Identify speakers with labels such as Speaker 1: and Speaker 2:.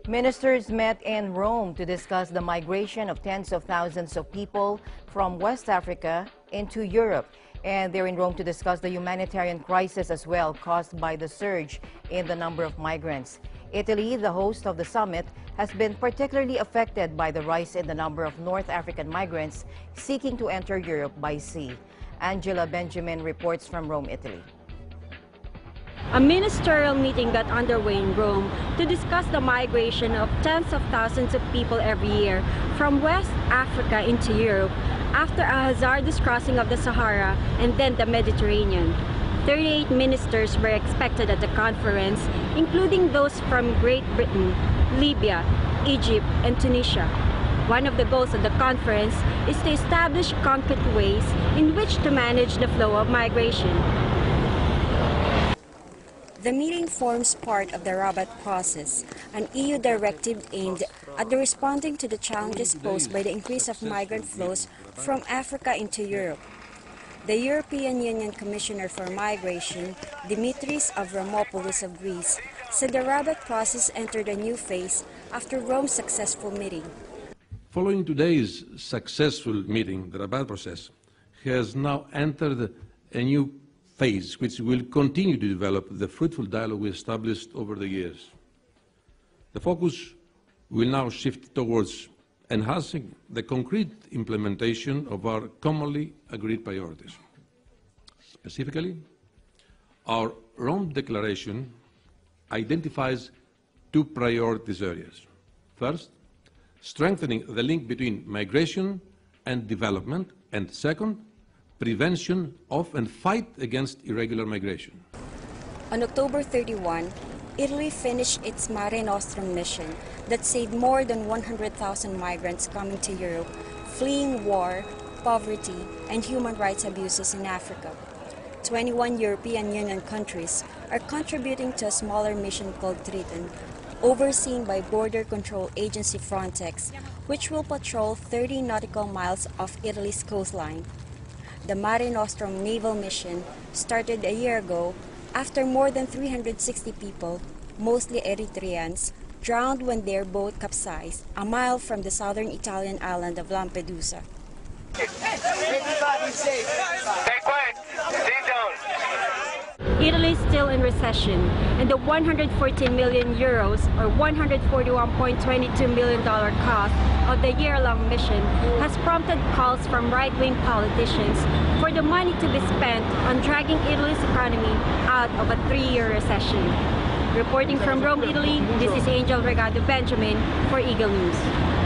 Speaker 1: Ministers met in Rome to discuss the migration of tens of thousands of people from West Africa into Europe. And they're in Rome to discuss the humanitarian crisis as well caused by the surge in the number of migrants. Italy, the host of the summit, has been particularly affected by the rise in the number of North African migrants seeking to enter Europe by sea. Angela Benjamin reports from Rome, Italy.
Speaker 2: A ministerial meeting got underway in Rome to discuss the migration of tens of thousands of people every year from West Africa into Europe after a hazardous crossing of the Sahara and then the Mediterranean. 38 ministers were expected at the conference, including those from Great Britain, Libya, Egypt, and Tunisia. One of the goals of the conference is to establish concrete ways in which to manage the flow of migration.
Speaker 3: The meeting forms part of the Rabat process, an EU directive aimed at responding to the challenges posed by the increase of migrant flows from Africa into Europe. The European Union Commissioner for Migration, Dimitris Avramopoulos of Greece, said the Rabat process entered a new phase after Rome's successful meeting.
Speaker 4: Following today's successful meeting, the Rabat process has now entered a new phase which will continue to develop the fruitful dialogue we established over the years. The focus will now shift towards enhancing the concrete implementation of our commonly agreed priorities. Specifically, our Rome Declaration identifies two priorities areas. First, strengthening the link between migration and development, and second, prevention of and fight against irregular migration.
Speaker 3: On October 31, Italy finished its Mare Nostrum mission that saved more than 100,000 migrants coming to Europe, fleeing war, poverty, and human rights abuses in Africa. 21 European Union countries are contributing to a smaller mission called Triton, overseen by Border Control Agency Frontex, which will patrol 30 nautical miles off Italy's coastline. The Mare Nostrum naval mission started a year ago after more than 360 people, mostly Eritreans, drowned when their boat capsized a mile from the southern Italian island of Lampedusa.
Speaker 5: Everybody safe. Stay quiet. Stay down.
Speaker 2: Italy is still in recession, and the 114 million euros or $141.22 million cost of the year-long mission has prompted calls from right-wing politicians for the money to be spent on dragging Italy's economy out of a 3-year recession. Reporting from Rome, Italy, this is Angel Regado Benjamin for Eagle News.